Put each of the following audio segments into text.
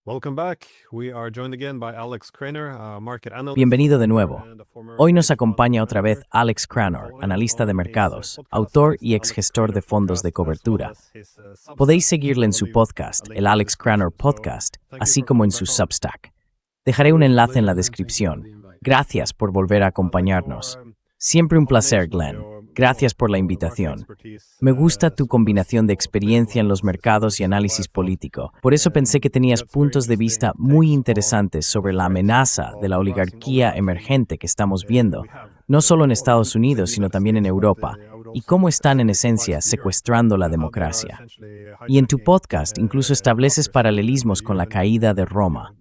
Welcome back. We are joined again by Alex Craner, market analyst. Bienvenido de nuevo. and a former Hoy nos acompaña otra vez Alex Cranor, analista de mercados, autor y exgestor de fondos de cobertura. Podéis seguirle en su podcast, el Alex Cranor Podcast, así como en su Substack. Dejaré un enlace en la descripción. Gracias por volver a acompañarnos. Siempre un placer, Glenn. Gracias por la invitación. Me gusta tu combinación de experiencia en los mercados y análisis político. Por eso pensé que tenías puntos de vista muy interesantes sobre la amenaza de la oligarquía emergente que estamos viendo, no solo en Estados Unidos, sino también en Europa, y cómo están en esencia secuestrando la democracia. Y en tu podcast incluso estableces paralelismos con la caída de Roma.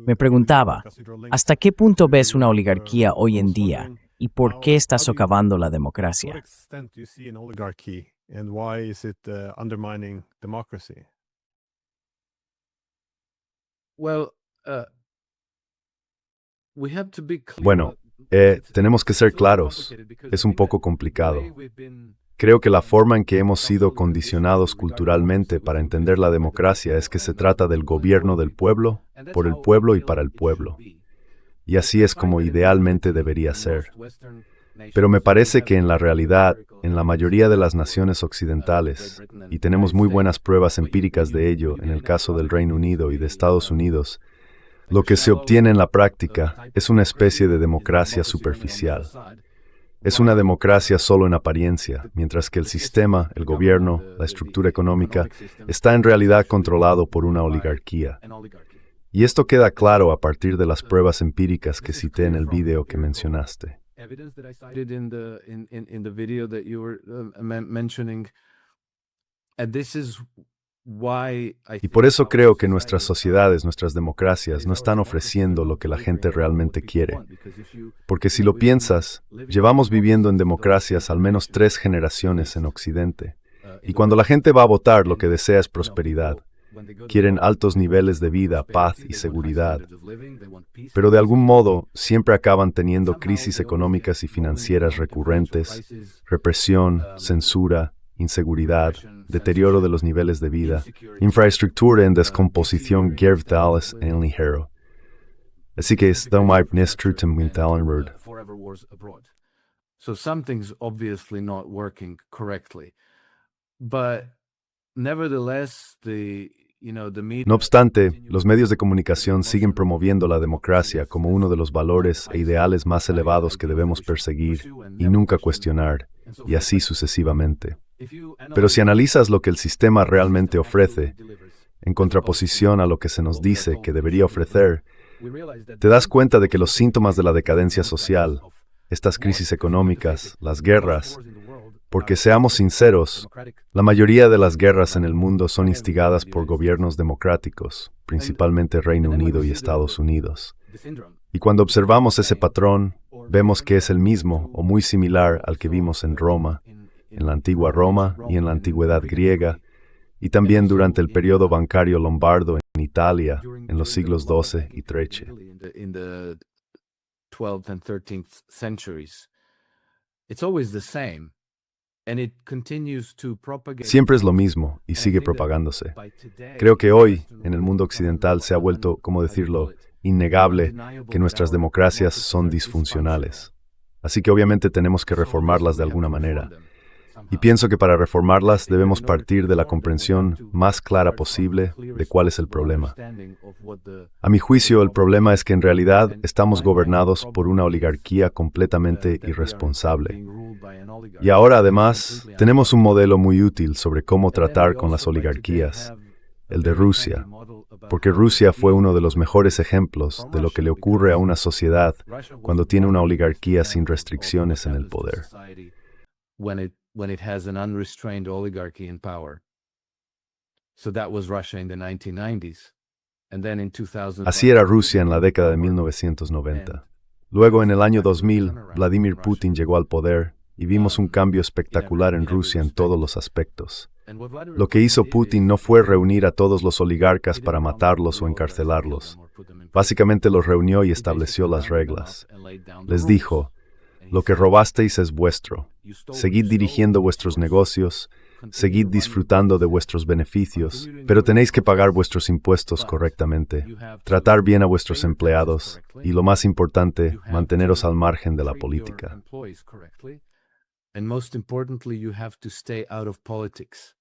Me preguntaba, ¿hasta qué punto ves una oligarquía hoy en día? ¿Y por qué está socavando la What democracia? extent do you see an oligarchy and why is it undermining democracy? Well, we have to be clear. Bueno, tenemos que ser claros. Es un poco complicado. Creo que la forma en que hemos sido condicionados culturalmente para entender la democracia es que se trata del gobierno del pueblo, por el pueblo y para el pueblo. Y así es como idealmente debería ser. Pero me parece que en la realidad, en la mayoría de las naciones occidentales, y tenemos muy buenas pruebas empíricas de ello en el caso del Reino Unido y de Estados Unidos, lo que se obtiene en la práctica es una especie de democracia superficial. Es una democracia solo en apariencia, mientras que el sistema, el gobierno, la estructura económica, está en realidad controlado por una oligarquía. Y esto queda claro a partir de las pruebas empíricas que cité en el video que mencionaste. Evidence that I cited in the video that you were mentioning, and this is why I Y por eso creo que nuestras sociedades, nuestras democracias, no están ofreciendo lo que la gente realmente quiere. Porque si lo piensas, llevamos viviendo en democracias al menos 3 generaciones en Occidente. Y cuando la gente va a votar, lo que desea es prosperidad. Quieren altos niveles de vida, paz y seguridad. Pero de algún modo, siempre acaban teniendo crisis económicas y financieras recurrentes, represión, censura, inseguridad, deterioro de los niveles de vida, infraestructura en descomposición gervtales en ligero. Así que es So something's obviously not working correctly. But nevertheless, the media. No obstante, los medios de comunicación siguen promoviendo la democracia como uno de los valores e ideales más elevados que debemos perseguir y nunca cuestionar, y así sucesivamente. Pero si analizas lo que el sistema realmente ofrece, en contraposición a lo que se nos dice que debería ofrecer, te das cuenta de que los síntomas de la decadencia social, estas crisis económicas, las guerras, porque seamos sinceros, la mayoría de las guerras en el mundo son instigadas por gobiernos democráticos, principalmente Reino Unido y Estados Unidos. Y cuando observamos ese patrón, vemos que es el mismo o muy similar al que vimos en Roma, en la antigua Roma y en la antigüedad griega, y también durante el periodo bancario lombardo en Italia en los siglos XII y XIII. In the 12th and 13th centuries. It's always the same. And it continues to propagate. Siempre es lo mismo y sigue propagándose. Creo que hoy, en el mundo occidental, se ha vuelto, ¿cómo decirlo?, innegable que nuestras democracias son disfuncionales. Así que obviamente tenemos que reformarlas de alguna manera. Y pienso que para reformarlas debemos partir de la comprensión más clara posible de cuál es el problema. A mi juicio, el problema es que en realidad estamos gobernados por una oligarquía completamente irresponsable. Y ahora, además, tenemos un modelo muy útil sobre cómo tratar con las oligarquías, el de Rusia, porque Rusia fue uno de los mejores ejemplos de lo que le ocurre a una sociedad cuando tiene una oligarquía sin restricciones en el poder. When it has an unrestrained oligarchy in power. So that was Russia in the 1990s. And then in 2000. Así era Rusia en la década de 1990. Luego, en el año 2000, Vladimir Putin llegó al poder y vimos un cambio espectacular en Rusia en todos los aspectos. Lo que hizo Putin no fue reunir a todos los oligarcas para matarlos o encarcelarlos. Básicamente los reunió y estableció las reglas. Les dijo: lo que robasteis es vuestro. Seguid dirigiendo vuestros negocios seguid disfrutando de vuestros beneficios, pero tenéis que pagar vuestros impuestos correctamente, tratar bien a vuestros empleados y, lo más importante, manteneros al margen de la política. And most importantly, you have to stay out of politics.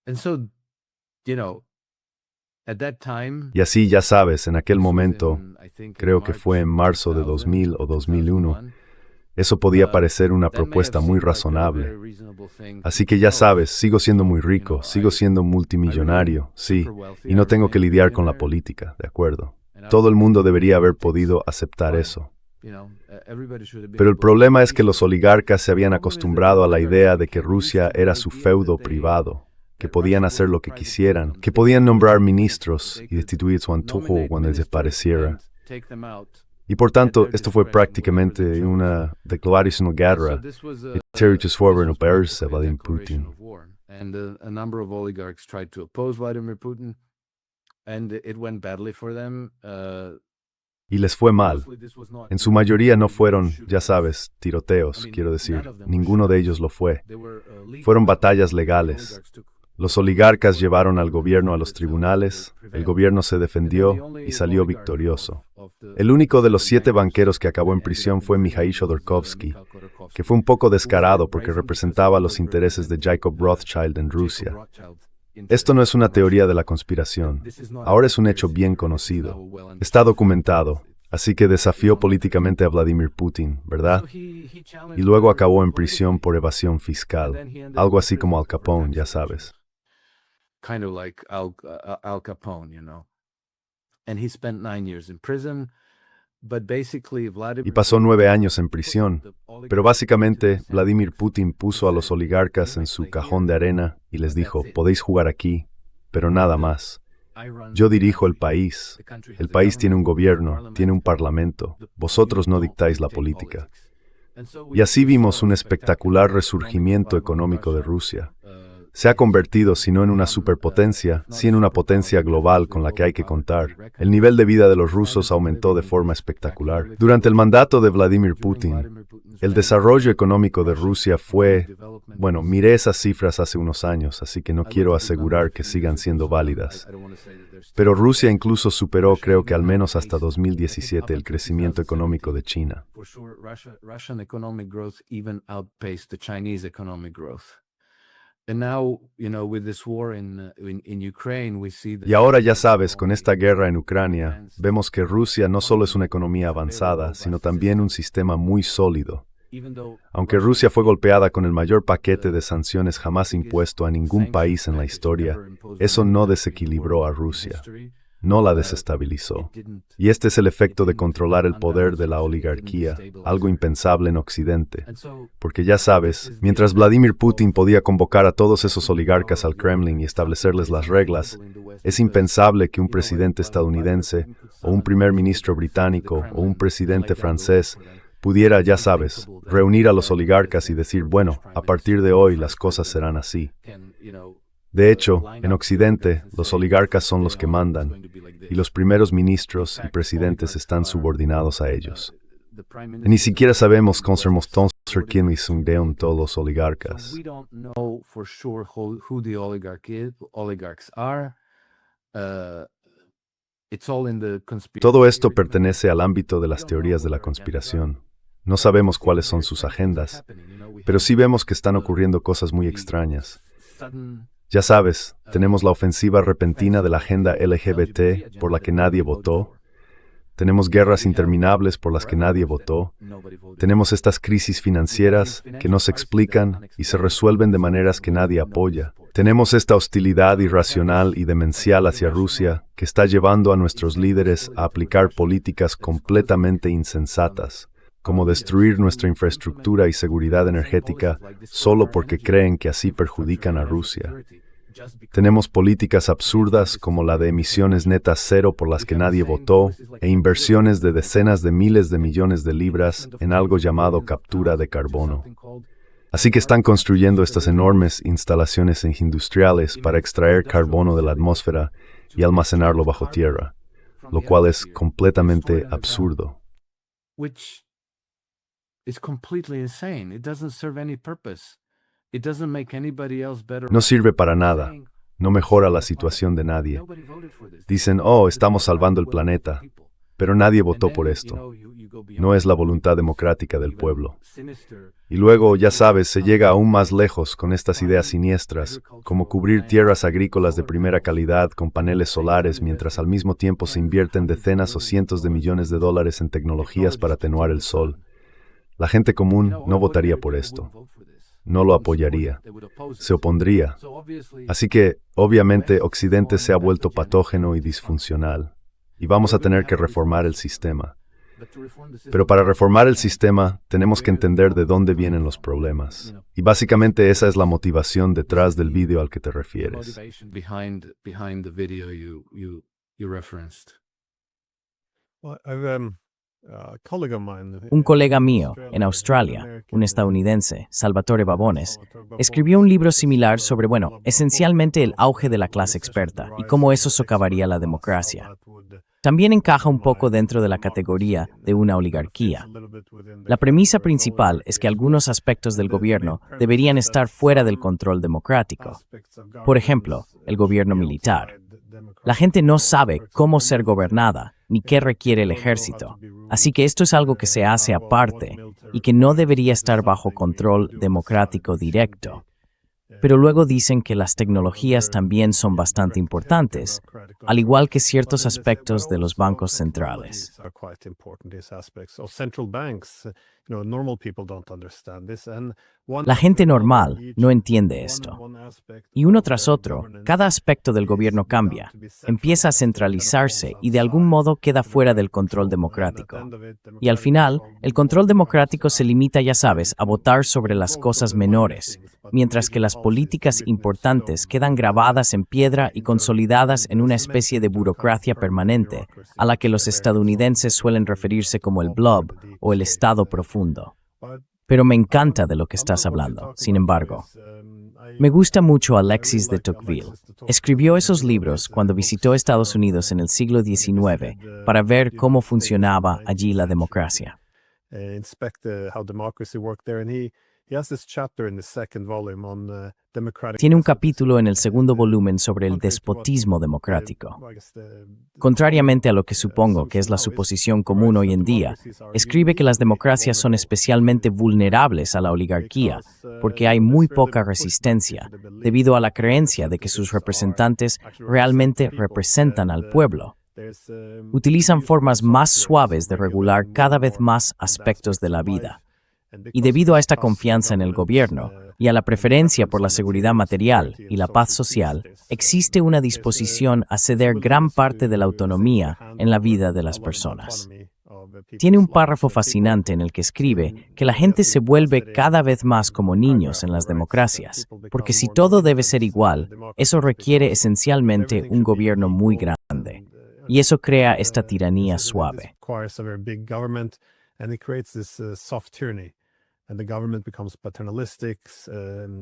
And so, at that time, Y así, ya sabes, en aquel momento, creo que fue en marzo de 2000 o 2001, eso podía parecer una propuesta muy razonable. Así que ya sabes, sigo siendo muy rico, sigo siendo multimillonario, sí, y no tengo que lidiar con la política, ¿de acuerdo? Todo el mundo debería haber podido aceptar eso. Pero el problema es que los oligarcas se habían acostumbrado a la idea de que Rusia era su feudo privado, que podían hacer lo que quisieran, que podían nombrar ministros y destituir su antojo cuando les pareciera. Y por tanto, esto fue prácticamente una declaración de guerra de territorios fuera a Vladimir Putin. And a number of oligarchs tried to oppose Vladimir Putin, and it went badly for them. Y les fue mal. En su mayoría no fueron, ya sabes, tiroteos, quiero decir, ninguno de ellos lo fue. Fueron batallas legales. Los oligarcas llevaron al gobierno a los tribunales, el gobierno se defendió y salió victorioso. El único de los 7 banqueros que acabó en prisión fue Mikhail Khodorkovsky, que fue un poco descarado porque representaba los intereses de Jacob Rothschild en Rusia. Esto no es una teoría de la conspiración. Ahora es un hecho bien conocido. Está documentado. Así que desafió políticamente a Vladimir Putin, ¿verdad? Y luego acabó en prisión por evasión fiscal. Algo así como Al Capone, ya sabes. Kind of like Al Capone, And he spent 9 years in prison. But basically, Y pasó 9 años en prisión. Pero básicamente, Vladimir Putin puso a los oligarcas en su cajón de arena y les dijo, podéis jugar aquí, pero nada más. Yo dirijo el país. El país tiene un gobierno, tiene un parlamento. Vosotros no dictáis la política. Y así vimos un espectacular resurgimiento económico de Rusia. Se ha convertido, si no en una superpotencia, sí en una potencia global con la que hay que contar. El nivel de vida de los rusos aumentó de forma espectacular. Durante el mandato de Vladimir Putin, el desarrollo económico de Rusia fue... Bueno, miré esas cifras hace unos años, así que no quiero asegurar que sigan siendo válidas. Pero Rusia incluso superó, creo que al menos hasta 2017, el crecimiento económico de China. Y ahora ya sabes, con esta guerra en Ucrania, vemos que Rusia no solo es una economía avanzada, sino también un sistema muy sólido. Aunque Rusia fue golpeada con el mayor paquete de sanciones jamás impuesto a ningún país en la historia, eso no desequilibró a Rusia. No la desestabilizó. Y este es el efecto de controlar el poder de la oligarquía, algo impensable en Occidente. Porque ya sabes, mientras Vladimir Putin podía convocar a todos esos oligarcas al Kremlin y establecerles las reglas, es impensable que un presidente estadounidense, o un primer ministro británico, o un presidente francés pudiera, ya sabes, reunir a los oligarcas y decir, bueno, a partir de hoy las cosas serán así. De hecho, en Occidente, los oligarcas son los que mandan, y los primeros ministros y presidentes están subordinados a ellos. Ni siquiera sabemos quiénes son todos los oligarcas. Todo esto pertenece al ámbito de las teorías de la conspiración. No sabemos cuáles son sus agendas, pero sí vemos que están ocurriendo cosas muy extrañas. Ya sabes, tenemos la ofensiva repentina de la agenda LGBT por la que nadie votó. Tenemos guerras interminables por las que nadie votó. Tenemos estas crisis financieras que no se explican y se resuelven de maneras que nadie apoya. Tenemos esta hostilidad irracional y demencial hacia Rusia que está llevando a nuestros líderes a aplicar políticas completamente insensatas, como destruir nuestra infraestructura y seguridad energética solo porque creen que así perjudican a Rusia. Tenemos políticas absurdas como la de emisiones netas cero por las que nadie votó e inversiones de decenas de miles de millones de libras en algo llamado captura de carbono. Así que están construyendo estas enormes instalaciones industriales para extraer carbono de la atmósfera y almacenarlo bajo tierra, lo cual es completamente absurdo. It's completely insane. It doesn't serve any purpose. It doesn't make anybody else better. No sirve para nada. No mejora la situación de nadie. Dicen, oh, estamos salvando el planeta, pero nadie votó por esto. No es la voluntad democrática del pueblo. Y luego, ya sabes, se llega aún más lejos con estas ideas siniestras, como cubrir tierras agrícolas de primera calidad con paneles solares mientras al mismo tiempo se invierten decenas o cientos de millones de dólares en tecnologías para atenuar el sol. La gente común no votaría por esto. No lo apoyaría. Se opondría. Así que, obviamente, Occidente se ha vuelto patógeno y disfuncional. Y vamos a tener que reformar el sistema. Pero para reformar el sistema, tenemos que entender de dónde vienen los problemas. Y básicamente esa es la motivación detrás del video al que te refieres. Un colega mío, en Australia, un estadounidense, Salvatore Babones, escribió un libro similar sobre, esencialmente el auge de la clase experta y cómo eso socavaría la democracia. También encaja un poco dentro de la categoría de una oligarquía. La premisa principal es que algunos aspectos del gobierno deberían estar fuera del control democrático. Por ejemplo, el gobierno militar. La gente no sabe cómo ser gobernada ni qué requiere el ejército, así que esto es algo que se hace aparte y que no debería estar bajo control democrático directo. Pero luego dicen que las tecnologías también son bastante importantes, al igual que ciertos aspectos de los bancos centrales. La gente normal no entiende esto. Y uno tras otro, cada aspecto del gobierno cambia, empieza a centralizarse y de algún modo queda fuera del control democrático. Y al final, el control democrático se limita, ya sabes, a votar sobre las cosas menores, mientras que las políticas importantes quedan grabadas en piedra y consolidadas en una especie de burocracia permanente, a la que los estadounidenses suelen referirse como el blob o el estado profundo. Pero me encanta de lo que estás hablando, sin embargo. Me gusta mucho Alexis de Tocqueville. Escribió esos libros cuando visitó Estados Unidos en el siglo XIX para ver cómo funcionaba allí la democracia. Tiene un capítulo en el segundo volumen sobre el despotismo democrático. Contrariamente a lo que supongo que es la suposición común hoy en día, escribe que las democracias son especialmente vulnerables a la oligarquía porque hay muy poca resistencia debido a la creencia de que sus representantes realmente representan al pueblo. Utilizan formas más suaves de regular cada vez más aspectos de la vida. Y debido a esta confianza en el gobierno y a la preferencia por la seguridad material y la paz social, existe una disposición a ceder gran parte de la autonomía en la vida de las personas. Tiene un párrafo fascinante en el que escribe que la gente se vuelve cada vez más como niños en las democracias, porque si todo debe ser igual, eso requiere esencialmente un gobierno muy grande. Y eso crea esta tiranía suave.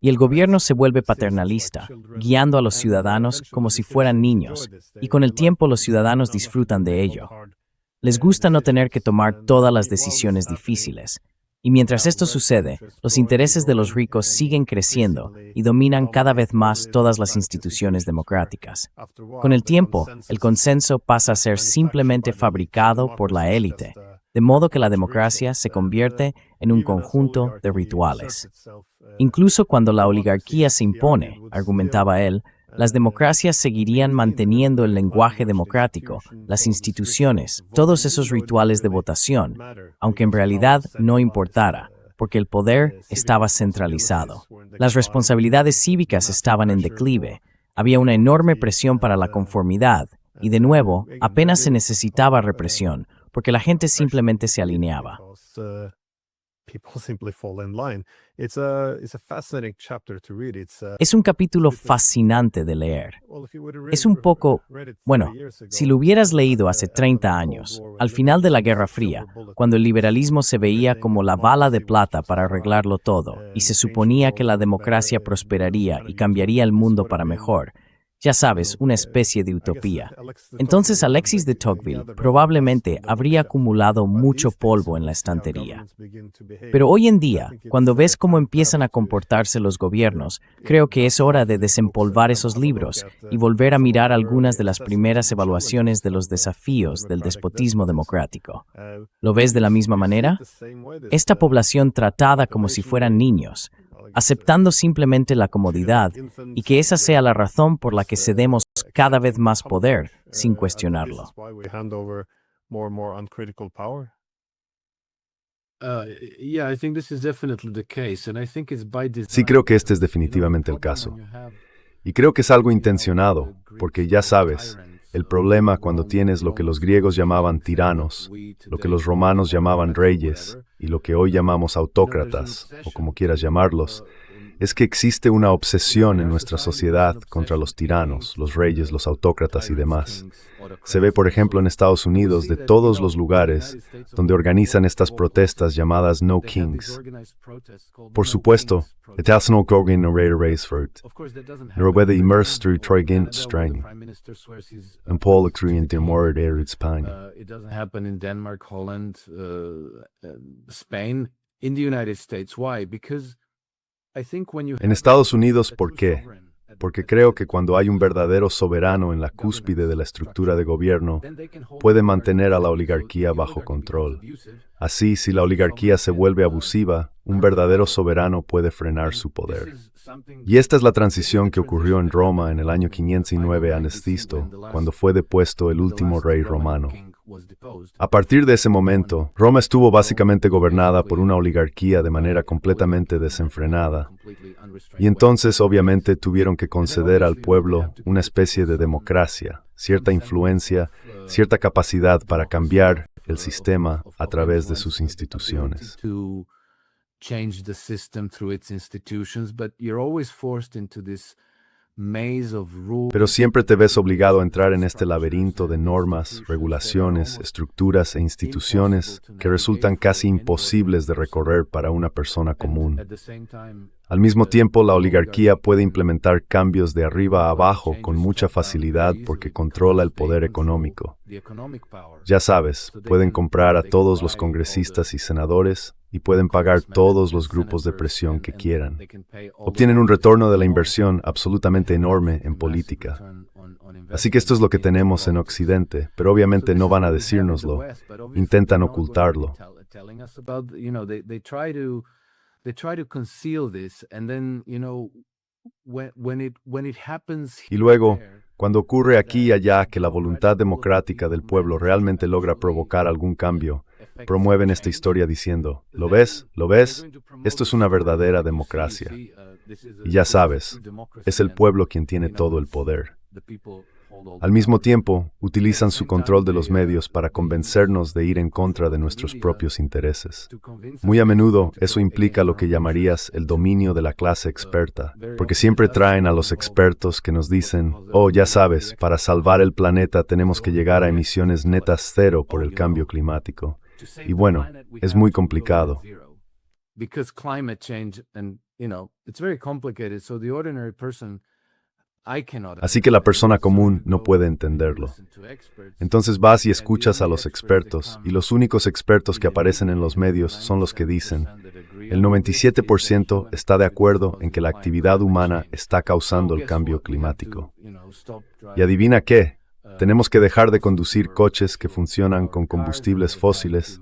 Y el gobierno se vuelve paternalista, guiando a los ciudadanos como si fueran niños, y con el tiempo los ciudadanos disfrutan de ello. Les gusta no tener que tomar todas las decisiones difíciles. Y mientras esto sucede, los intereses de los ricos siguen creciendo y dominan cada vez más todas las instituciones democráticas. Con el tiempo, el consenso pasa a ser simplemente fabricado por la élite, de modo que la democracia se convierte en un conjunto de rituales. Incluso cuando la oligarquía se impone, argumentaba él, las democracias seguirían manteniendo el lenguaje democrático, las instituciones, todos esos rituales de votación, aunque en realidad no importara, porque el poder estaba centralizado. Las responsabilidades cívicas estaban en declive, había una enorme presión para la conformidad, y de nuevo, apenas se necesitaba represión, porque la gente simplemente se alineaba. Es un capítulo fascinante de leer. Es un poco, si lo hubieras leído hace 30 años, al final de la Guerra Fría, cuando el liberalismo se veía como la bala de plata para arreglarlo todo, y se suponía que la democracia prosperaría y cambiaría el mundo para mejor, Ya sabes, una especie de utopía. Entonces Alexis de Tocqueville probablemente habría acumulado mucho polvo en la estantería. Pero hoy en día, cuando ves cómo empiezan a comportarse los gobiernos, creo que es hora de desempolvar esos libros y volver a mirar algunas de las primeras evaluaciones de los desafíos del despotismo democrático. ¿Lo ves de la misma manera? Esta población tratada como si fueran niños, aceptando simplemente la comodidad y que esa sea la razón por la que cedemos cada vez más poder sin cuestionarlo. Sí, creo que este es definitivamente el caso. Y creo que es algo intencionado, porque ya sabes, el problema cuando tienes lo que los griegos llamaban tiranos, lo que los romanos llamaban reyes, y lo que hoy llamamos autócratas, o como quieras llamarlos, es que existe una obsesión en nuestra sociedad contra los tiranos, los reyes, los autócratas y demás. Se ve, por ejemplo, en Estados Unidos de todos los lugares donde organizan estas protestas llamadas No Kings. Por supuesto, het has no koning naar Raceford. Norwede immerster Troygin streng. En Paul in de moord España. It doesn't happen in Denmark, Holland, Spain, in the United States. Why? Because I think when you En Estados Unidos, ¿por qué? Porque creo que cuando hay un verdadero soberano en la cúspide de la estructura de gobierno, puede mantener a la oligarquía bajo control. Así, si la oligarquía se vuelve abusiva, un verdadero soberano puede frenar su poder. Y esta es la transición que ocurrió en Roma en el año 509 a.C., cuando fue depuesto el último rey romano. A partir de ese momento, Roma estuvo básicamente gobernada por una oligarquía de manera completamente desenfrenada, y entonces obviamente tuvieron que conceder al pueblo una especie de democracia, cierta influencia, cierta capacidad para cambiar el sistema a través de sus instituciones. Change the system through its institutions, but you're always forced into this maze of rules. Pero siempre te ves obligado a entrar en este laberinto de normas, regulaciones, estructuras e instituciones que resultan casi imposibles de recorrer para una persona común. Al mismo tiempo, la oligarquía puede implementar cambios de arriba a abajo con mucha facilidad porque controla el poder económico. Ya sabes, pueden comprar a todos los congresistas y senadores y pueden pagar todos los grupos de presión que quieran. Obtienen un retorno de la inversión absolutamente enorme en política. Así que esto es lo que tenemos en Occidente, pero obviamente no van a decírnoslo. Intentan ocultarlo. They try to conceal this, and then, when it happens. Y luego, cuando ocurre aquí y allá que la voluntad democrática del pueblo realmente logra provocar algún cambio, promueven esta historia diciendo, ¿lo ves? ¿Lo ves? Esto es una verdadera democracia. Y ya sabes, es el pueblo quien tiene todo el poder. Al mismo tiempo, utilizan su control de los medios para convencernos de ir en contra de nuestros propios intereses. Muy a menudo, eso implica lo que llamarías el dominio de la clase experta, porque siempre traen a los expertos que nos dicen, oh, ya sabes, para salvar el planeta tenemos que llegar a emisiones netas cero por el cambio climático. Y bueno, es muy complicado. Because climate change and, it's very complicated, so the ordinary person. Así que la persona común no puede entenderlo. Entonces vas y escuchas a los expertos, y los únicos expertos que aparecen en los medios son los que dicen, el 97% está de acuerdo en que la actividad humana está causando el cambio climático. Y adivina qué, tenemos que dejar de conducir coches que funcionan con combustibles fósiles,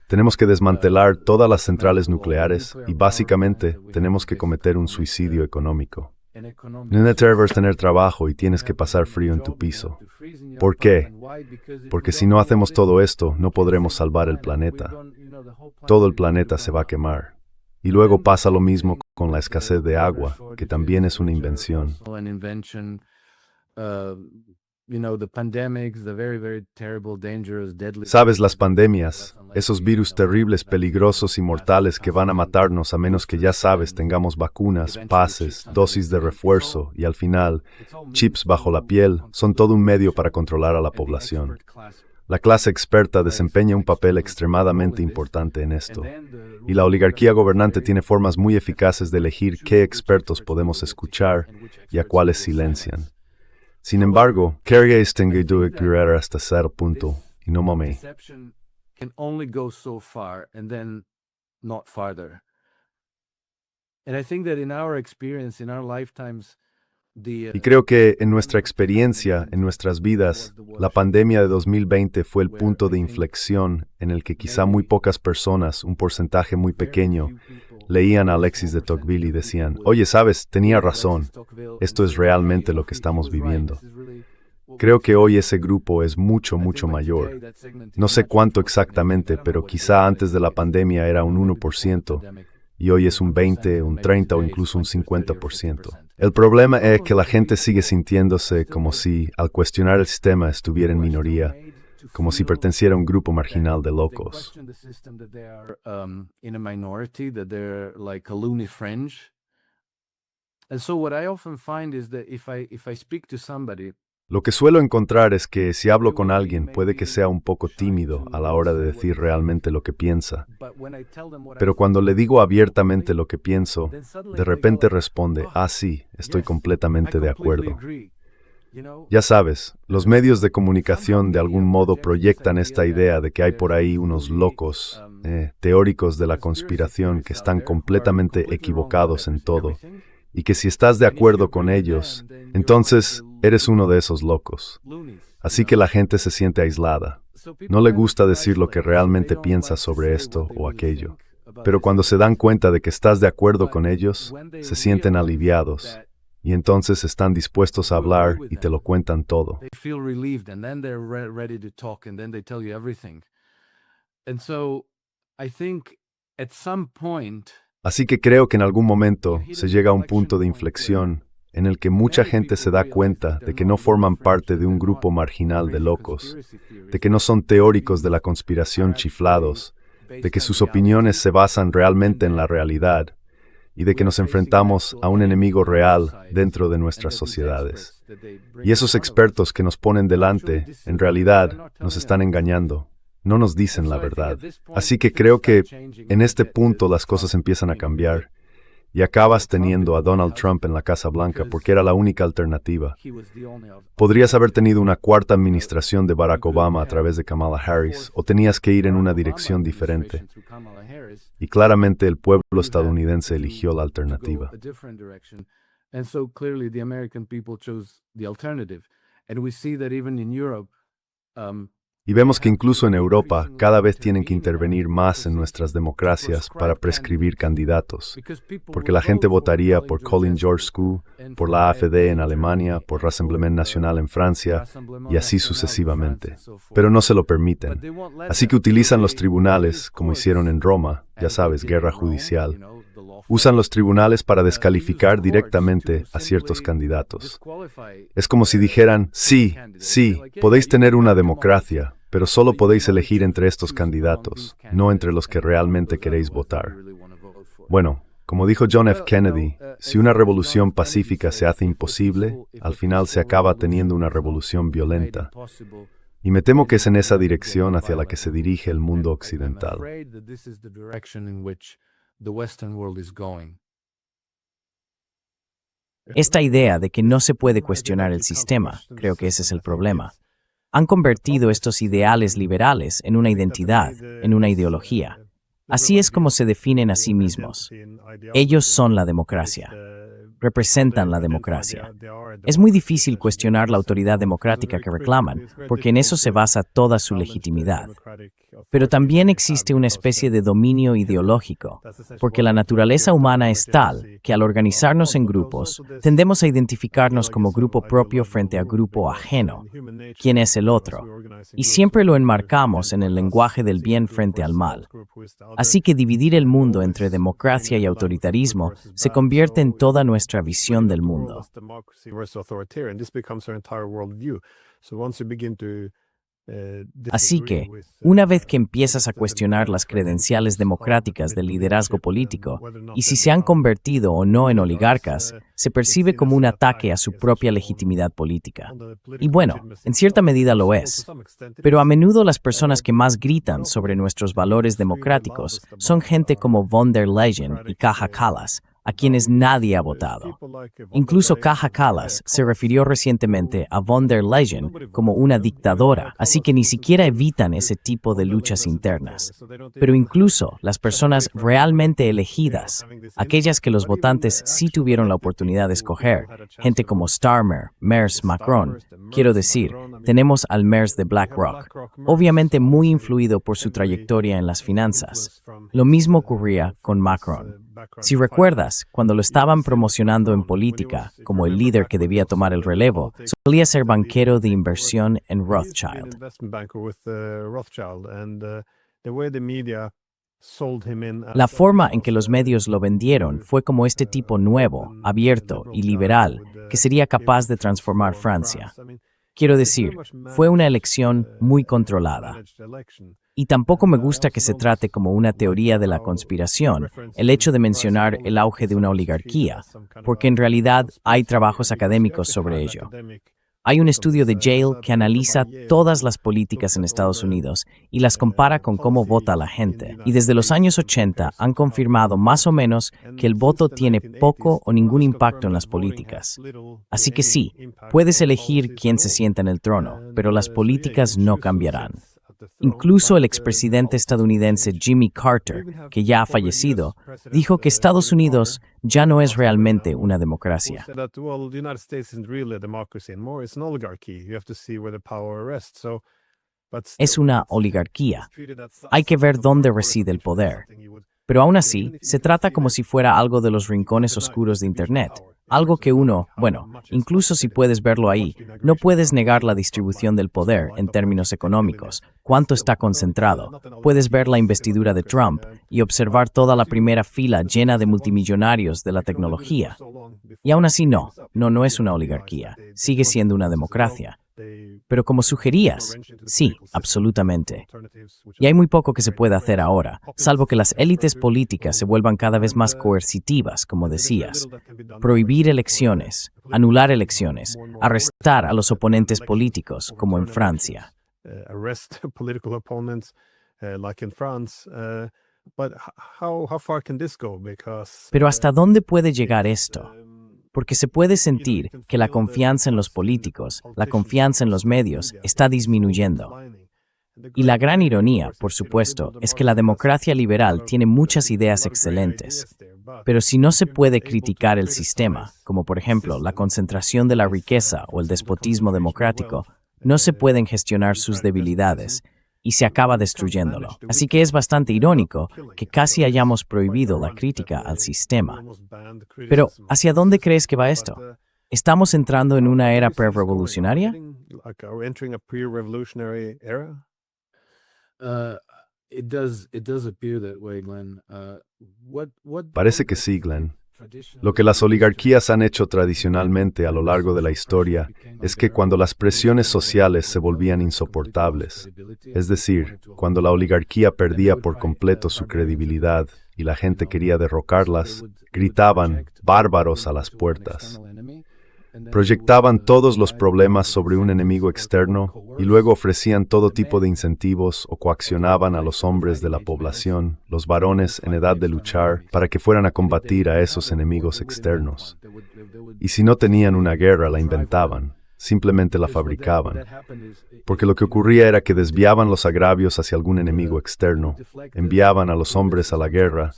tenemos que desmantelar todas las centrales nucleares y básicamente tenemos que cometer un suicidio económico. No debes tener trabajo y tienes que pasar frío en tu piso. ¿Por qué? Porque si no hacemos todo esto, no podremos salvar el planeta. Todo el planeta se va a quemar. Y luego pasa lo mismo con la escasez de agua, que también es una invención. Sabes, las pandemias, esos virus terribles, peligrosos y mortales que van a matarnos a menos que ya sabes tengamos vacunas, pases, dosis de refuerzo y al final, chips bajo la piel, son todo un medio para controlar a la población. La clase experta desempeña un papel extremadamente importante en esto, y la oligarquía gobernante tiene formas muy eficaces de elegir qué expertos podemos escuchar y a cuáles silencian. Sin embargo, carga extinguidora hasta cierto punto, y no mame. Perception can only go so far and then not farther. And I think that in our experience, in our lifetimes, Y creo que en nuestra experiencia, en nuestras vidas, la pandemia de 2020 fue el punto de inflexión en el que quizá muy pocas personas, un porcentaje muy pequeño, leían a Alexis de Tocqueville y decían, oye, sabes, tenía razón, esto es realmente lo que estamos viviendo. Creo que hoy ese grupo es mucho, mucho mayor. No sé cuánto exactamente, pero quizá antes de la pandemia era un 1%, y hoy es un 20, un 30 o incluso un 50%. El problema es que la gente sigue sintiéndose como si, al cuestionar el sistema, estuviera en minoría, como si perteneciera a un grupo marginal de locos. Lo que suelo encontrar es que si hablo con alguien puede que sea un poco tímido a la hora de decir realmente lo que piensa. Pero cuando le digo abiertamente lo que pienso, de repente responde, sí, estoy completamente de acuerdo. Ya sabes, los medios de comunicación de algún modo proyectan esta idea de que hay por ahí unos locos, teóricos de la conspiración que están completamente equivocados en todo, y que si estás de acuerdo con ellos, entonces eres uno de esos locos. Así que la gente se siente aislada. No le gusta decir lo que realmente piensa sobre esto o aquello. Pero cuando se dan cuenta de que estás de acuerdo con ellos, se sienten aliviados. Y entonces están dispuestos a hablar y te lo cuentan todo. Así que creo que en algún momento se llega a un punto de inflexión en el que mucha gente se da cuenta de que no forman parte de un grupo marginal de locos, de que no son teóricos de la conspiración chiflados, de que sus opiniones se basan realmente en la realidad, y de que nos enfrentamos a un enemigo real dentro de nuestras sociedades. Y esos expertos que nos ponen delante, en realidad, nos están engañando. No nos dicen la verdad. Así que creo que en este punto las cosas empiezan a cambiar y acabas teniendo a Donald Trump en la Casa Blanca porque era la única alternativa. Podrías haber tenido una cuarta administración de Barack Obama a través de Kamala Harris o tenías que ir en una dirección diferente. Y claramente el pueblo estadounidense eligió la alternativa. Y vemos que incluso en Europa cada vez tienen que intervenir más en nuestras democracias para prescribir candidatos, porque la gente votaría por Colin Georgescu, por la AfD en Alemania, por Rassemblement National en Francia, y así sucesivamente. Pero no se lo permiten. Así que utilizan los tribunales, como hicieron en Roma, ya sabes, guerra judicial. Usan los tribunales para descalificar directamente a ciertos candidatos. Es como si dijeran, sí, podéis tener una democracia, pero solo podéis elegir entre estos candidatos, no entre los que realmente queréis votar. Bueno, como dijo John F. Kennedy, si una revolución pacífica se hace imposible, al final se acaba teniendo una revolución violenta. Y me temo que es en esa dirección hacia la que se dirige el mundo occidental. Esta idea de que no se puede cuestionar el sistema, creo que ese es el problema. Han convertido estos ideales liberales en una identidad, en una ideología. Así es como se definen a sí mismos. Ellos son la democracia. Representan la democracia. Es muy difícil cuestionar la autoridad democrática que reclaman, porque en eso se basa toda su legitimidad. Pero también existe una especie de dominio ideológico, porque la naturaleza humana es tal que al organizarnos en grupos, tendemos a identificarnos como grupo propio frente a grupo ajeno, quién es el otro, y siempre lo enmarcamos en el lenguaje del bien frente al mal. Así que dividir el mundo entre democracia y autoritarismo se convierte en toda nuestra visión del mundo. Así que, una vez que empiezas a cuestionar las credenciales democráticas del liderazgo político, y si se han convertido o no en oligarcas, se percibe como un ataque a su propia legitimidad política. Y bueno, en cierta medida lo es. Pero a menudo las personas que más gritan sobre nuestros valores democráticos son gente como von der Leyen y Kaja Kallas, a quienes nadie ha votado. Incluso Kaja Kallas se refirió recientemente a von der Leyen como una dictadora, así que ni siquiera evitan ese tipo de luchas internas. Pero incluso las personas realmente elegidas, aquellas que los votantes sí tuvieron la oportunidad de escoger, gente como Starmer, Merz, Macron, quiero decir, tenemos al Merz de BlackRock, obviamente muy influido por su trayectoria en las finanzas. Lo mismo ocurría con Macron. Si recuerdas, cuando lo estaban promocionando en política como el líder que debía tomar el relevo, solía ser banquero de inversión en Rothschild. La forma en que los medios lo vendieron fue como este tipo nuevo, abierto y liberal, que sería capaz de transformar Francia. Quiero decir, fue una elección muy controlada. Y tampoco me gusta que se trate como una teoría de la conspiración, el hecho de mencionar el auge de una oligarquía, porque en realidad hay trabajos académicos sobre ello. Hay un estudio de Yale que analiza todas las políticas en Estados Unidos y las compara con cómo vota la gente. Y desde los años 80 han confirmado más o menos que el voto tiene poco o ningún impacto en las políticas. Así que sí, puedes elegir quién se sienta en el trono, pero las políticas no cambiarán. Incluso el expresidente estadounidense Jimmy Carter, que ya ha fallecido, dijo que Estados Unidos ya no es realmente una democracia. Es una oligarquía. Hay que ver dónde reside el poder. Pero aún así, se trata como si fuera algo de los rincones oscuros de Internet. Algo que uno, incluso si puedes verlo ahí, no puedes negar la distribución del poder en términos económicos. ¿Cuánto está concentrado? Puedes ver la investidura de Trump y observar toda la primera fila llena de multimillonarios de la tecnología. Y aún así no es una oligarquía. Sigue siendo una democracia. Pero como sugerías, sí, absolutamente. Y hay muy poco que se pueda hacer ahora, salvo que las élites políticas se vuelvan cada vez más coercitivas, como decías. Prohibir elecciones, anular elecciones, arrestar a los oponentes políticos, como en Francia. Pero ¿hasta dónde puede llegar esto? Porque se puede sentir que la confianza en los políticos, la confianza en los medios, está disminuyendo. Y la gran ironía, por supuesto, es que la democracia liberal tiene muchas ideas excelentes. Pero si no se puede criticar el sistema, como por ejemplo la concentración de la riqueza o el despotismo democrático, no se pueden gestionar sus debilidades y se acaba destruyéndolo. Así que es bastante irónico que casi hayamos prohibido la crítica al sistema. Pero, ¿hacia dónde crees que va esto? ¿Estamos entrando en una era pre-revolucionaria? Parece que sí, Glenn. Lo que las oligarquías han hecho tradicionalmente a lo largo de la historia es que cuando las presiones sociales se volvían insoportables, es decir, cuando la oligarquía perdía por completo su credibilidad y la gente quería derrocarlas, gritaban «bárbaros» a las puertas. Proyectaban todos los problemas sobre un enemigo externo y luego ofrecían todo tipo de incentivos o coaccionaban a los hombres de la población, los varones en edad de luchar, para que fueran a combatir a esos enemigos externos. Y si no tenían una guerra, la inventaban, simplemente la fabricaban. Porque lo que ocurría era que desviaban los agravios hacia algún enemigo externo, enviaban a los hombres a la guerra,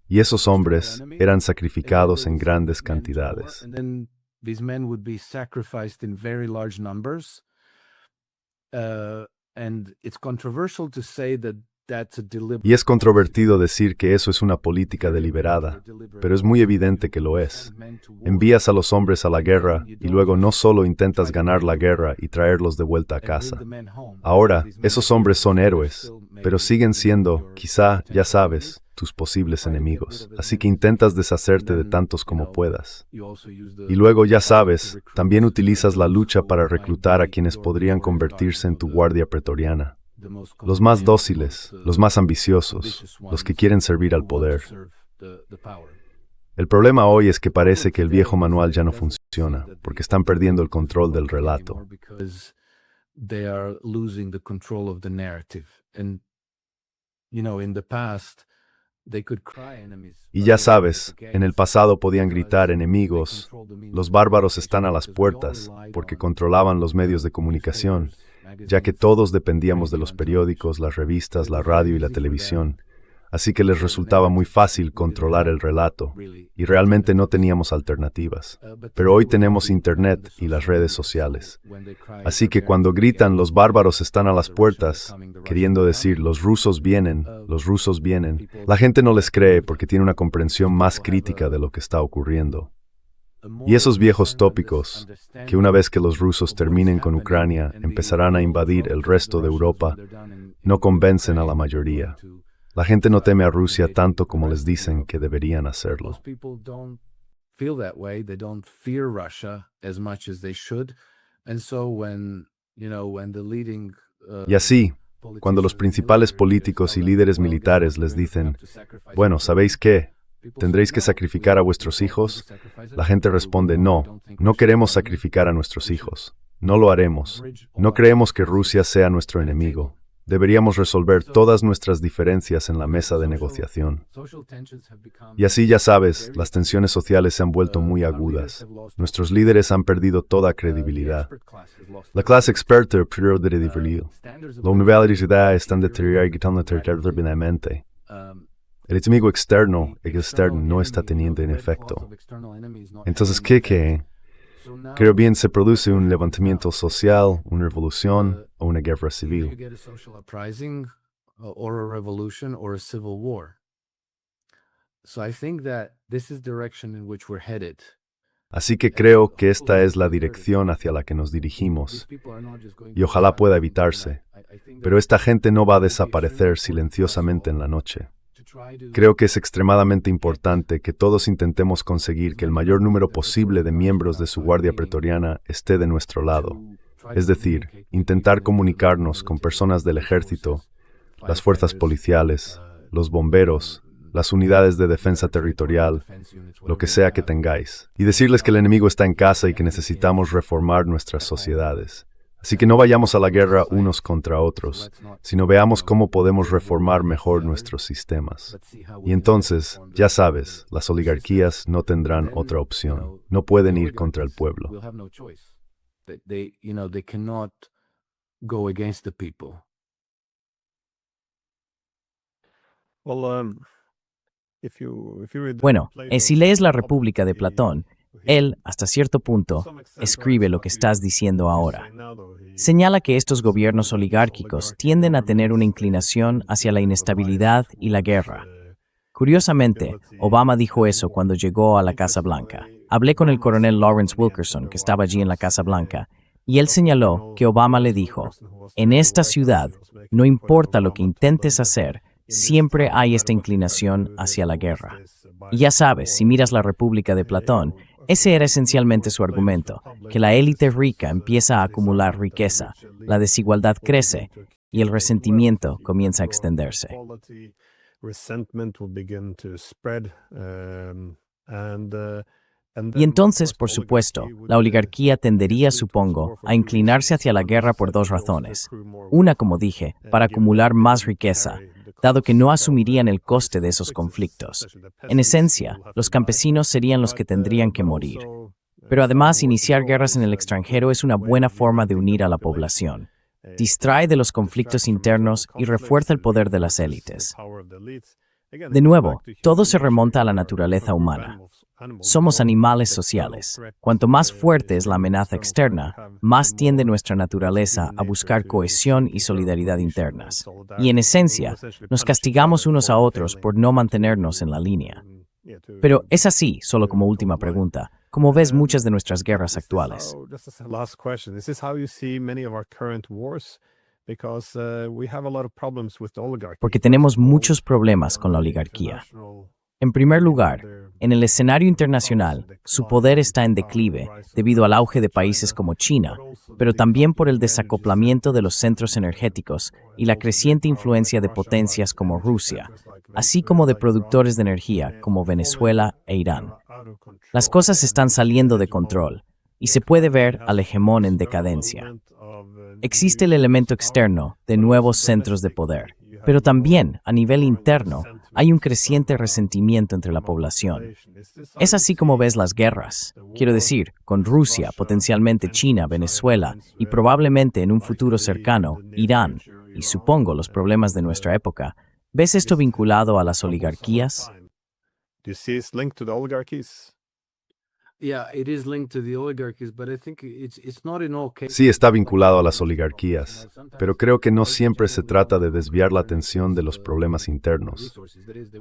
y esos hombres eran sacrificados en grandes cantidades. These men would be sacrificed in very large numbers. And it's controversial to say that that's a deliberate... Y es controvertido decir que eso es una política deliberada, pero es muy evidente que lo es. Envías a los hombres a la guerra y luego no solo intentas ganar la guerra y traerlos de vuelta a casa. Ahora, esos hombres son héroes, pero siguen siendo, quizá, ya sabes, tus posibles enemigos. Así que intentas deshacerte de tantos como puedas. Y luego, ya sabes, también utilizas la lucha para reclutar a quienes podrían convertirse en tu guardia pretoriana. Los más dóciles, los más ambiciosos, los que quieren servir al poder. El problema hoy es que parece que el viejo manual ya no funciona, porque están perdiendo el control del relato. Y ya sabes, en el pasado podían gritar enemigos, los bárbaros están a las puertas, porque controlaban los medios de comunicación, ya que todos dependíamos de los periódicos, las revistas, la radio y la televisión. Así que les resultaba muy fácil controlar el relato, y realmente no teníamos alternativas. Pero hoy tenemos Internet y las redes sociales. Así que cuando gritan los bárbaros están a las puertas, queriendo decir los rusos vienen, la gente no les cree porque tiene una comprensión más crítica de lo que está ocurriendo. Y esos viejos tópicos, que una vez que los rusos terminen con Ucrania, empezarán a invadir el resto de Europa, no convencen a la mayoría. La gente no teme a Rusia tanto como les dicen que deberían hacerlo. Y así, cuando los principales políticos y líderes militares les dicen, bueno, ¿sabéis qué? ¿Tendréis que sacrificar a vuestros hijos? La gente responde, no, no queremos sacrificar a nuestros hijos. No lo haremos. No creemos que Rusia sea nuestro enemigo. Deberíamos resolver todas nuestras diferencias en la mesa de negociación. Y así ya sabes, las tensiones sociales se han vuelto muy agudas. Nuestros líderes han perdido toda credibilidad. La clase experta perdió credibilidad. La universidad está deteriorando terriblemente. El enemigo externo no está teniendo en efecto. Entonces, ¿qué? Creo bien se produce un levantamiento social, una revolución o una guerra civil. Así que creo que esta es la dirección hacia la que nos dirigimos, y ojalá pueda evitarse. Pero esta gente no va a desaparecer silenciosamente en la noche. Creo que es extremadamente importante que todos intentemos conseguir que el mayor número posible de miembros de su Guardia Pretoriana esté de nuestro lado. Es decir, intentar comunicarnos con personas del ejército, las fuerzas policiales, los bomberos, las unidades de defensa territorial, lo que sea que tengáis, y decirles que el enemigo está en casa y que necesitamos reformar nuestras sociedades. Así que no vayamos a la guerra unos contra otros, sino veamos cómo podemos reformar mejor nuestros sistemas. Y entonces, ya sabes, las oligarquías no tendrán otra opción. No pueden ir contra el pueblo. Bueno, si lees La República de Platón, él, hasta cierto punto, escribe lo que estás diciendo ahora. Señala que estos gobiernos oligárquicos tienden a tener una inclinación hacia la inestabilidad y la guerra. Curiosamente, Obama dijo eso cuando llegó a la Casa Blanca. Hablé con el coronel Lawrence Wilkerson, que estaba allí en la Casa Blanca, y él señaló que Obama le dijo, en esta ciudad, no importa lo que intentes hacer, siempre hay esta inclinación hacia la guerra. Y ya sabes, si miras La República de Platón, ese era esencialmente su argumento, que la élite rica empieza a acumular riqueza, la desigualdad crece y el resentimiento comienza a extenderse. Y entonces, por supuesto, la oligarquía tendería, supongo, a inclinarse hacia la guerra por dos razones. Una, como dije, para acumular más riqueza, dado que no asumirían el coste de esos conflictos. En esencia, los campesinos serían los que tendrían que morir. Pero además, iniciar guerras en el extranjero es una buena forma de unir a la población. Distrae de los conflictos internos y refuerza el poder de las élites. De nuevo, todo se remonta a la naturaleza humana. Somos animales sociales. Cuanto más fuerte es la amenaza externa, más tiende nuestra naturaleza a buscar cohesión y solidaridad internas. Y en esencia, nos castigamos unos a otros por no mantenernos en la línea. Pero es así, solo como última pregunta, como ves muchas de nuestras guerras actuales. Porque tenemos muchos problemas con la oligarquía. En primer lugar, en el escenario internacional, su poder está en declive debido al auge de países como China, pero también por el desacoplamiento de los centros energéticos y la creciente influencia de potencias como Rusia, así como de productores de energía como Venezuela e Irán. Las cosas están saliendo de control y se puede ver al hegemón en decadencia. Existe el elemento externo de nuevos centros de poder, pero también, a nivel interno, hay un creciente resentimiento entre la población. Es así como ves las guerras. Quiero decir, con Rusia, potencialmente China, Venezuela y probablemente en un futuro cercano, Irán, y supongo los problemas de nuestra época. ¿Ves esto vinculado a las oligarquías? Do you see it's linked to the oligarchies? Yeah, it is linked to the oligarchies, but I think it's not in all cases. Sí, está vinculado a las oligarquías, pero creo que no siempre se trata de desviar la atención de los problemas internos.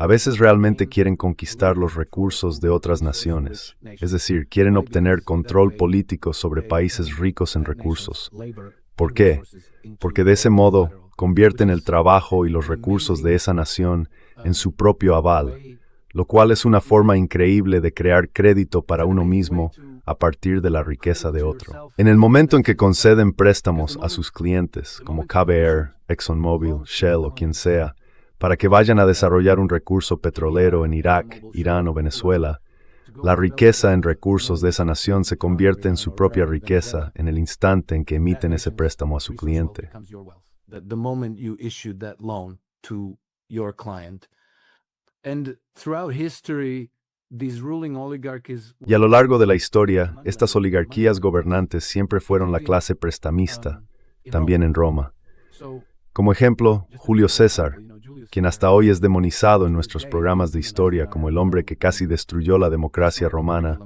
A veces realmente quieren conquistar los recursos de otras naciones, es decir, quieren obtener control político sobre países ricos en recursos. ¿Por qué? Porque de ese modo convierten el trabajo y los recursos de esa nación en su propio aval, lo cual es una forma increíble de crear crédito para uno mismo a partir de la riqueza de otro. En el momento en que conceden préstamos a sus clientes, como KBR, ExxonMobil, Shell o quien sea, para que vayan a desarrollar un recurso petrolero en Irak, Irán o Venezuela, la riqueza en recursos de esa nación se convierte en su propia riqueza en el instante en que emiten ese préstamo a su cliente. The moment you issued that loan to your client. And throughout history, these ruling oligarchies. Y a lo largo de la historia, estas oligarquías gobernantes siempre fueron la clase prestamista, también en Roma. Como ejemplo, Julio César, quien hasta hoy es demonizado en nuestros programas de historia como el hombre que casi destruyó la democracia romana,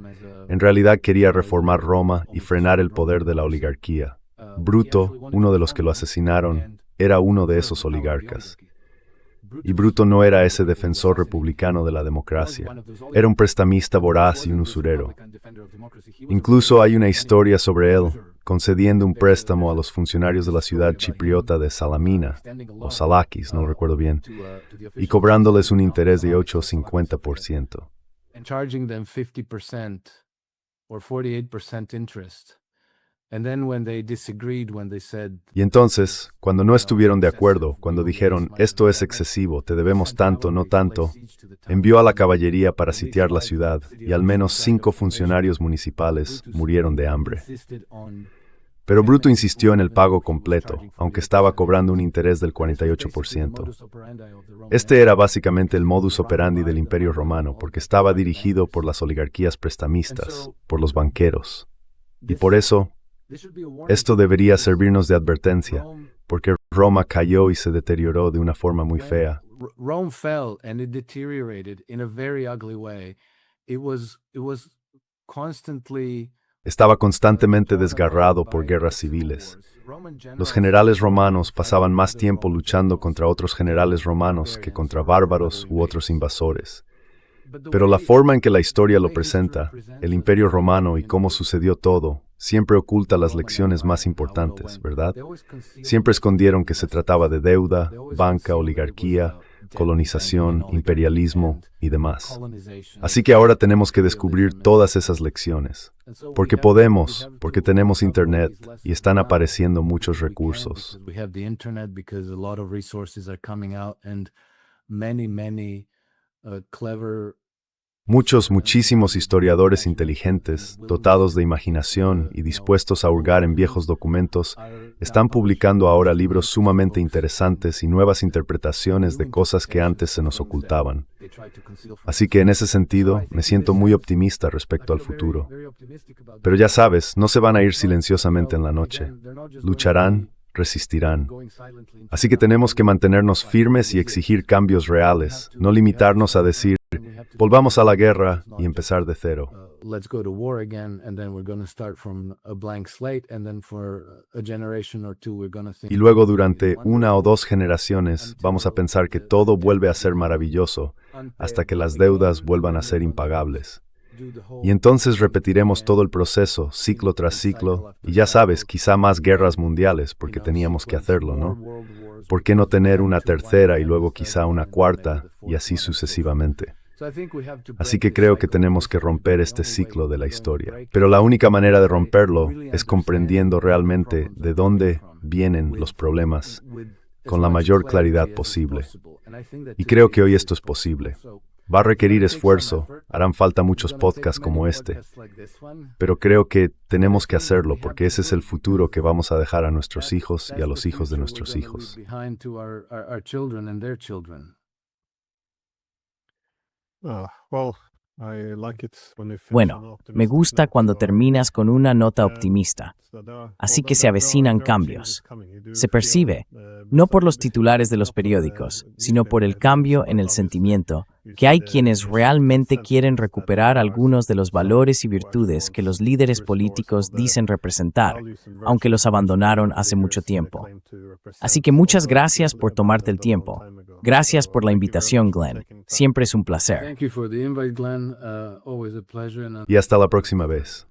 en realidad quería reformar Roma y frenar el poder de la oligarquía. Bruto, uno de los que lo asesinaron, era uno de esos oligarcas. Y Bruto no era ese defensor republicano de la democracia. Era un prestamista voraz y un usurero. Incluso hay una historia sobre él concediendo un préstamo a los funcionarios de la ciudad chipriota de Salamina, o Salakis, no recuerdo bien, y cobrándoles un interés de 8 o 50%. Charging them 50% or 48% interest. And then when they disagreed, when they said, Y entonces, cuando no estuvieron de acuerdo, cuando dijeron, esto es excesivo, te debemos tanto, no tanto, envió a la caballería para sitiar la ciudad, y al menos 5 funcionarios municipales murieron de hambre. Pero Bruto insistió en el pago completo, aunque estaba cobrando un interés del 48%. Este era básicamente el modus operandi del Imperio Romano, porque estaba dirigido por las oligarquías prestamistas, por los banqueros. Y por eso, esto debería servirnos de advertencia, porque Roma cayó y se deterioró de una forma muy fea. Rome fell and it deteriorated in a very ugly way. It was constantly. Estaba constantemente desgarrado por guerras civiles. Los generales romanos pasaban más tiempo luchando contra otros generales romanos que contra bárbaros u otros invasores. Pero la forma en que la historia lo presenta, el Imperio Romano y cómo sucedió todo, siempre oculta las lecciones más importantes, ¿verdad? Siempre escondieron que se trataba de deuda, banca, oligarquía, colonización, imperialismo y demás. Así que ahora tenemos que descubrir todas esas lecciones. Porque podemos, porque tenemos Internet y están apareciendo muchos recursos. Muchísimos historiadores inteligentes, dotados de imaginación y dispuestos a hurgar en viejos documentos, están publicando ahora libros sumamente interesantes y nuevas interpretaciones de cosas que antes se nos ocultaban. Así que en ese sentido, me siento muy optimista respecto al futuro. Pero ya sabes, no se van a ir silenciosamente en la noche. Lucharán, resistirán. Así que tenemos que mantenernos firmes y exigir cambios reales, no limitarnos a decir, volvamos a la guerra y empezar de cero. Y luego durante 1 o 2 generaciones vamos a pensar que todo vuelve a ser maravilloso hasta que las deudas vuelvan a ser impagables. Y entonces repetiremos todo el proceso, ciclo tras ciclo, y ya sabes, quizá más guerras mundiales, porque teníamos que hacerlo, ¿no? ¿Por qué no tener una tercera y luego quizá una cuarta, y así sucesivamente? Así que creo que tenemos que romper este ciclo de la historia. Pero la única manera de romperlo es comprendiendo realmente de dónde vienen los problemas con la mayor claridad posible. Y creo que hoy esto es posible. Va a requerir esfuerzo, harán falta muchos podcasts como este, pero creo que tenemos que hacerlo porque ese es el futuro que vamos a dejar a nuestros hijos y a los hijos de nuestros hijos. Bueno, me gusta cuando terminas con una nota optimista. Así que se avecinan cambios. Se percibe, no por los titulares de los periódicos, sino por el cambio en el sentimiento, que hay quienes realmente quieren recuperar algunos de los valores y virtudes que los líderes políticos dicen representar, aunque los abandonaron hace mucho tiempo. Así que muchas gracias por tomarte el tiempo. Gracias por la invitación, Glenn. Siempre es un placer. Thank you for the invite, Glenn. Always a pleasure. Y hasta la próxima vez.